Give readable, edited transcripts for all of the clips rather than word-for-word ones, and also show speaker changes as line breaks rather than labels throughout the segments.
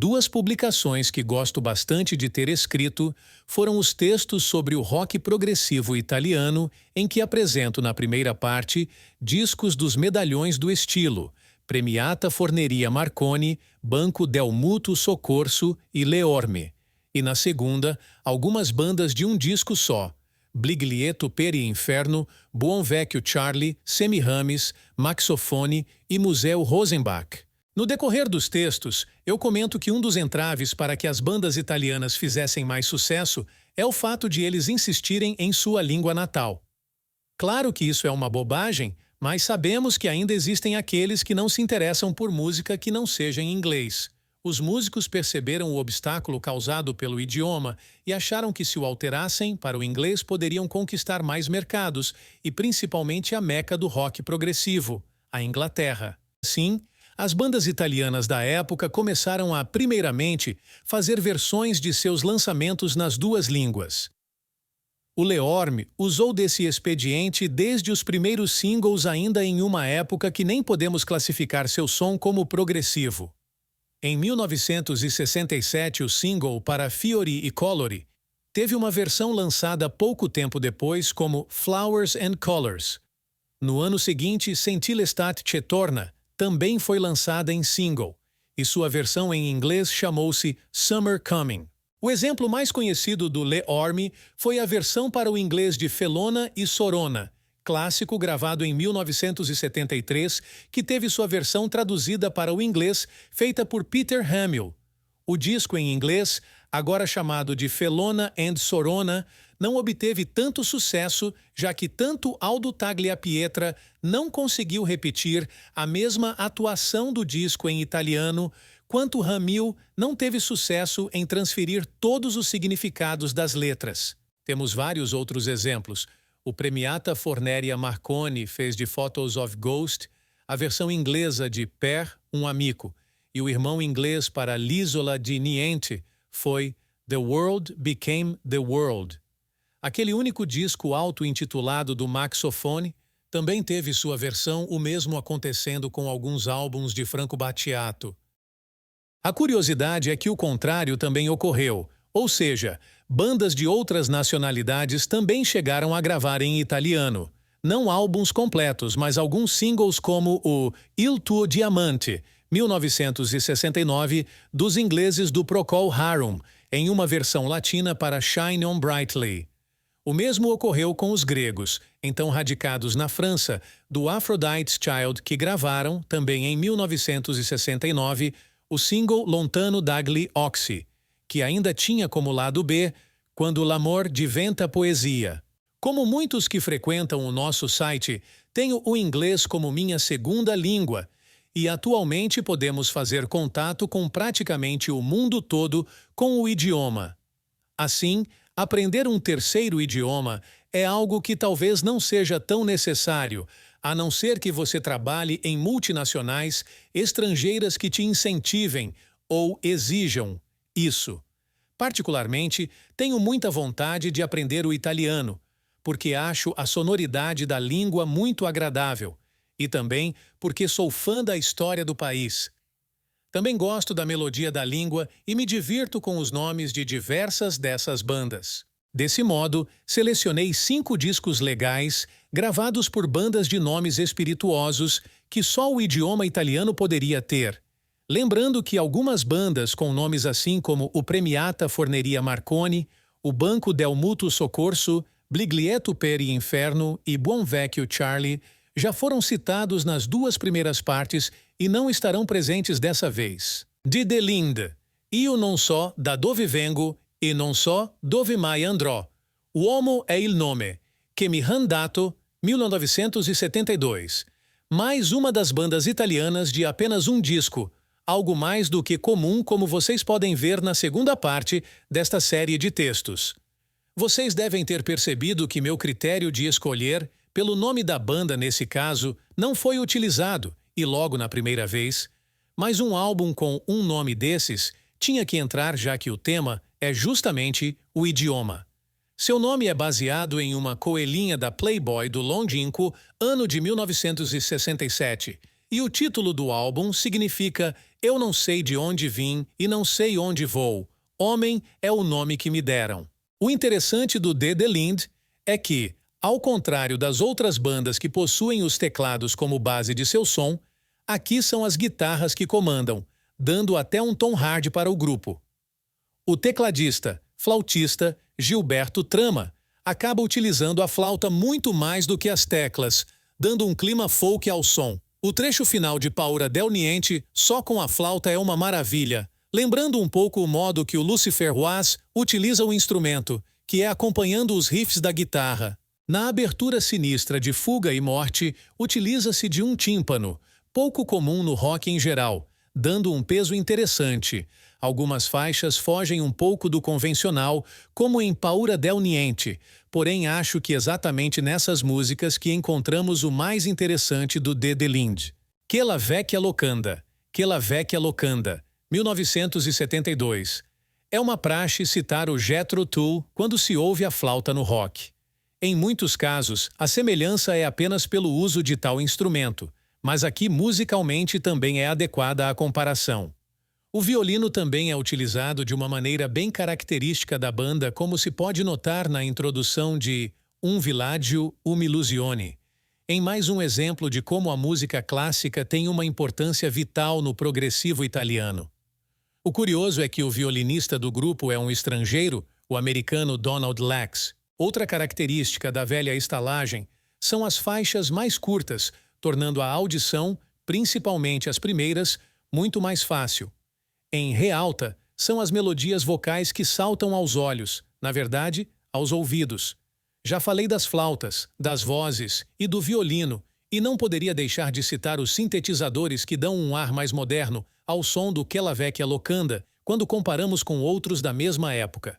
Duas publicações que gosto bastante de ter escrito foram os textos sobre o rock progressivo italiano, em que apresento na primeira parte discos dos medalhões do estilo, Premiata Forneria Marconi, Banco del Mutuo Soccorso e Leorme, e na segunda, algumas bandas de um disco só, Bliglietto per Inferno, Buon Vecchio Charlie, Semiramis, Maxofone e Museu Rosenbach. No decorrer dos textos, eu comento que um dos entraves para que as bandas italianas fizessem mais sucesso é o fato de eles insistirem em sua língua natal. Claro que isso é uma bobagem, mas sabemos que ainda existem aqueles que não se interessam por música que não seja em inglês. Os músicos perceberam o obstáculo causado pelo idioma e acharam que, se o alterassem para o inglês, poderiam conquistar mais mercados e principalmente a meca do rock progressivo, a Inglaterra. Assim, as bandas italianas da época começaram a, primeiramente, fazer versões de seus lançamentos nas duas línguas. O Leorme usou desse expediente desde os primeiros singles, ainda em uma época que nem podemos classificar seu som como progressivo. Em 1967, o single para Fiori e Colori teve uma versão lançada pouco tempo depois como Flowers and Colors. No ano seguinte, Senti l'estate che torna também foi lançada em single, e sua versão em inglês chamou-se Summer Coming. O exemplo mais conhecido do Leorme foi a versão para o inglês de Felona e Sorona, clássico gravado em 1973, que teve sua versão traduzida para o inglês, feita por Peter Hamill. O disco em inglês, agora chamado de Felona and Sorona, não obteve tanto sucesso, já que tanto Aldo Tagliapietra não conseguiu repetir a mesma atuação do disco em italiano, quanto Hamill não teve sucesso em transferir todos os significados das letras. Temos vários outros exemplos. O Premiata Forneria Marconi fez de Photos of Ghost a versão inglesa de Per un amico, e o irmão inglês para L'isola di Niente foi The World Became the World. Aquele único disco auto-intitulado do Maxofone também teve sua versão, o mesmo acontecendo com alguns álbuns de Franco Battiato. A curiosidade é que o contrário também ocorreu, ou seja, bandas de outras nacionalidades também chegaram a gravar em italiano. Não álbuns completos, mas alguns singles como o Il tuo diamante, 1969, dos ingleses do Procol Harum, em uma versão latina para Shine On Brightly. O mesmo ocorreu com os gregos, então radicados na França, do Aphrodite's Child, que gravaram, também em 1969, o single Lontano dagli occhi, que ainda tinha como lado B, Quando l'amor diventa poesia. Como muitos que frequentam o nosso site, tenho o inglês como minha segunda língua, e atualmente podemos fazer contato com praticamente o mundo todo com o idioma. Assim, aprender um terceiro idioma é algo que talvez não seja tão necessário, a não ser que você trabalhe em multinacionais estrangeiras que te incentivem ou exijam isso. Particularmente, tenho muita vontade de aprender o italiano, porque acho a sonoridade da língua muito agradável, e também porque sou fã da história do país. Também gosto da melodia da língua e me divirto com os nomes de diversas dessas bandas. Desse modo, selecionei 5 discos legais, gravados por bandas de nomes espirituosos que só o idioma italiano poderia ter. Lembrando que algumas bandas com nomes assim como o Premiata Forneria Marconi, o Banco del Mutuo Soccorso, Bliglietto per Inferno e Buon Vecchio Charlie já foram citados nas duas primeiras partes e não estarão presentes dessa vez. Di Delinde, Io non so da dove vengo e non so dove mai andrò. Uomo è il nome, che mi han dato, 1972. Mais uma das bandas italianas de apenas um disco, algo mais do que comum, como vocês podem ver na segunda parte desta série de textos. Vocês devem ter percebido que meu critério de escolher pelo nome da banda nesse caso não foi utilizado, e logo na primeira vez, mas um álbum com um nome desses tinha que entrar, já que o tema é justamente o idioma. Seu nome é baseado em uma coelhinha da Playboy do longínquo ano de 1967, E o título do álbum significa Eu não sei de onde vim e não sei onde vou. Homem é o nome que me deram. O interessante do The Lind é que, ao contrário das outras bandas que possuem os teclados como base de seu som, aqui são as guitarras que comandam, dando até um tom hard para o grupo. O tecladista, flautista, Gilberto Trama, acaba utilizando a flauta muito mais do que as teclas, dando um clima folk ao som. O trecho final de Paura del Niente, só com a flauta, é uma maravilha, lembrando um pouco o modo que o Lucifer Roas utiliza o instrumento, que é acompanhando os riffs da guitarra. Na abertura sinistra de Fuga e Morte, utiliza-se de um tímpano, pouco comum no rock em geral, dando um peso interessante. Algumas faixas fogem um pouco do convencional, como em Paura del Niente, porém acho que exatamente nessas músicas que encontramos o mais interessante do The Lind. Que la vecchia locanda, 1972. É uma praxe citar o Jethro Tull quando se ouve a flauta no rock. Em muitos casos, a semelhança é apenas pelo uso de tal instrumento, mas aqui musicalmente também é adequada à comparação. O violino também é utilizado de uma maneira bem característica da banda, como se pode notar na introdução de Un villaggio, un'illusione, em mais um exemplo de como a música clássica tem uma importância vital no progressivo italiano. O curioso é que o violinista do grupo é um estrangeiro, o americano Donald Lax. Outra característica da velha estalagem são as faixas mais curtas, tornando a audição, principalmente as primeiras, muito mais fácil. Em Ré alta, são as melodias vocais que saltam aos olhos, na verdade, aos ouvidos. Já falei das flautas, das vozes e do violino, e não poderia deixar de citar os sintetizadores que dão um ar mais moderno ao som do Que la vecchia locanda quando comparamos com outros da mesma época.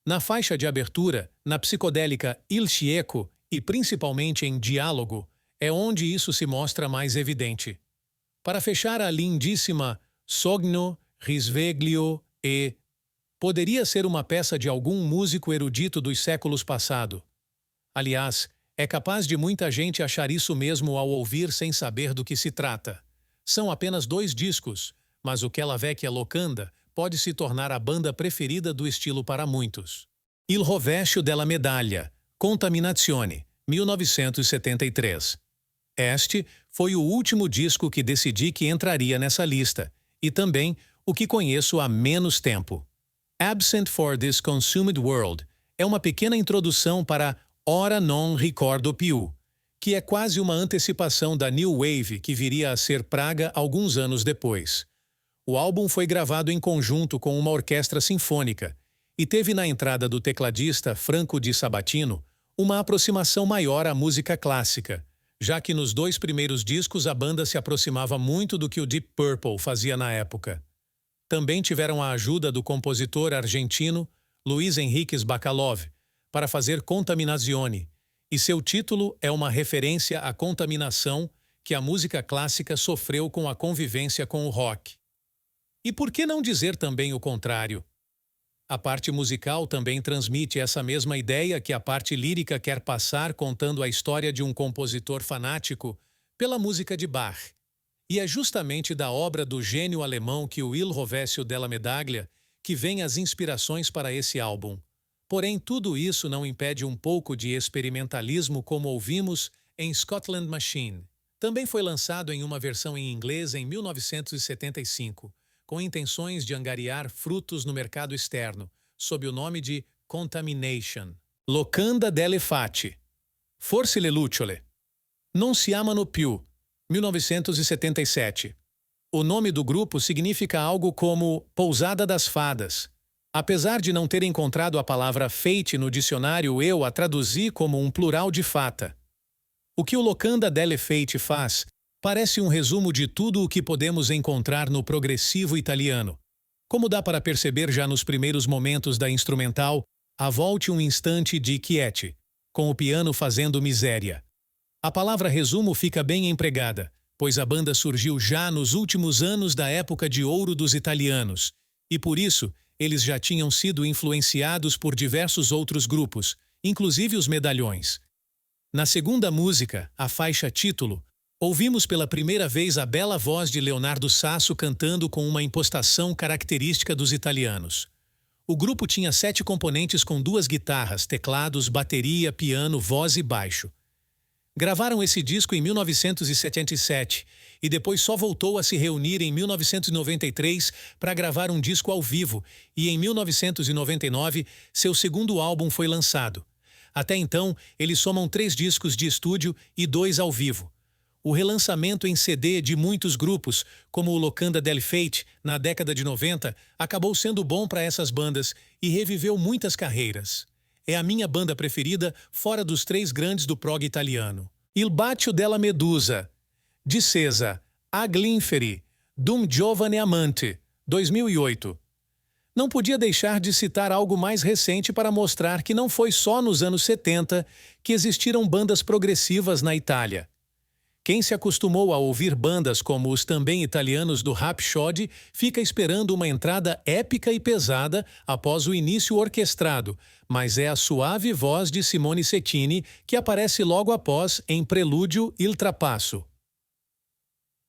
Na faixa de abertura, na psicodélica Il Cieco e principalmente em Diálogo, é onde isso se mostra mais evidente. Para fechar a lindíssima Sogno, Risveglio e... poderia ser uma peça de algum músico erudito dos séculos passados. Aliás, é capaz de muita gente achar isso mesmo ao ouvir sem saber do que se trata. São apenas 2 discos, mas o Que la vecchia locanda pode se tornar a banda preferida do estilo para muitos. Il rovescio della medaglia, Contaminazione, 1973. Este foi o último disco que decidi que entraria nessa lista, e também o que conheço há menos tempo. Absent for this consumed world é uma pequena introdução para Ora non ricordo più, que é quase uma antecipação da New Wave que viria a ser Praga alguns anos depois. O álbum foi gravado em conjunto com uma orquestra sinfônica e teve na entrada do tecladista Franco Di Sabatino uma aproximação maior à música clássica, já que nos 2 primeiros discos a banda se aproximava muito do que o Deep Purple fazia na época. Também tiveram a ajuda do compositor argentino Luiz Henriques Bacalov para fazer Contaminazione, e seu título é uma referência à contaminação que a música clássica sofreu com a convivência com o rock. E por que não dizer também o contrário? A parte musical também transmite essa mesma ideia que a parte lírica quer passar, contando a história de um compositor fanático pela música de Bach. E é justamente da obra do gênio alemão que o Il rovescio della medaglia que vêm as inspirações para esse álbum. Porém, tudo isso não impede um pouco de experimentalismo como ouvimos em Scotland Machine. Também foi lançado em uma versão em inglês em 1975, com intenções de angariar frutos no mercado externo, sob o nome de Contamination. Locanda delle Fate. Forse le lucciole. Non si amano più. 1977. O nome do grupo significa algo como Pousada das Fadas. Apesar de não ter encontrado a palavra fate no dicionário, eu a traduzi como um plural de fata. O que o Locanda delle Fate faz parece um resumo de tudo o que podemos encontrar no progressivo italiano. Como dá para perceber já nos primeiros momentos da instrumental, a volte um instante de quiete, com o piano fazendo miséria. A palavra resumo fica bem empregada, pois a banda surgiu já nos últimos anos da época de ouro dos italianos, e por isso eles já tinham sido influenciados por diversos outros grupos, inclusive os Medalhões. Na segunda música, a faixa título, Ouvimos pela primeira vez a bela voz de Leonardo Sasso cantando com uma impostação característica dos italianos. O grupo tinha 7 componentes com 2 guitarras, teclados, bateria, piano, voz e baixo. Gravaram esse disco em 1977 e depois só voltou a se reunir em 1993 para gravar um disco ao vivo, e em 1999 seu segundo álbum foi lançado. Até então, eles somam 3 discos de estúdio e 2 ao vivo. O relançamento em CD de muitos grupos, como o Locanda del Fate, na década de 90, acabou sendo bom para essas bandas e reviveu muitas carreiras. É a minha banda preferida fora dos 3 grandes do prog italiano. Il Bacio della Medusa, Discesa, A Glinferi, d'un Giovane Amante, 2008. Não podia deixar de citar algo mais recente para mostrar que não foi só nos anos 70 que existiram bandas progressivas na Itália. Quem se acostumou a ouvir bandas como os também italianos do Rhapsody fica esperando uma entrada épica e pesada após o início orquestrado, mas é a suave voz de Simone Cettini que aparece logo após em Prelúdio Il Trapasso.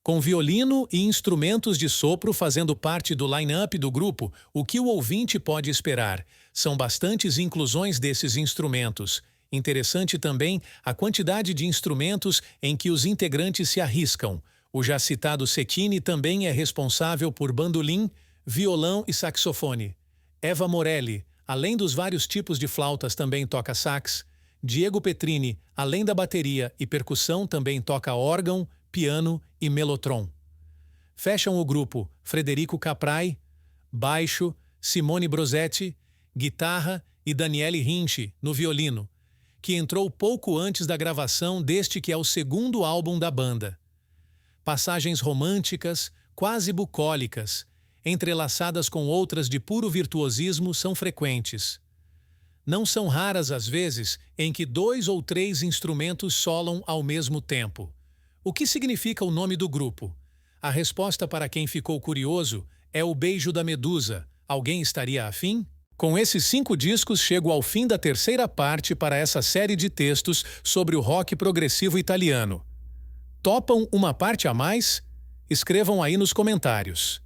Com violino e instrumentos de sopro fazendo parte do line-up do grupo, o que o ouvinte pode esperar? São bastantes inclusões desses instrumentos. Interessante também a quantidade de instrumentos em que os integrantes se arriscam. O já citado Cettini também é responsável por bandolim, violão e saxofone. Eva Morelli, além dos vários tipos de flautas, também toca sax. Diego Petrini, além da bateria e percussão, também toca órgão, piano e mellotron. Fecham o grupo Frederico Caprai, baixo, Simone Brosetti, guitarra e Daniele Hinchi, no violino, que entrou pouco antes da gravação deste que é o segundo álbum da banda. Passagens românticas, quase bucólicas, entrelaçadas com outras de puro virtuosismo, são frequentes. Não são raras as vezes em que 2 ou 3 instrumentos solam ao mesmo tempo. O que significa o nome do grupo? A resposta para quem ficou curioso é o Beijo da Medusa. Alguém estaria afim? Com esses 5 discos, chego ao fim da 3ª parte para essa série de textos sobre o rock progressivo italiano. Topam uma parte a mais? Escrevam aí nos comentários.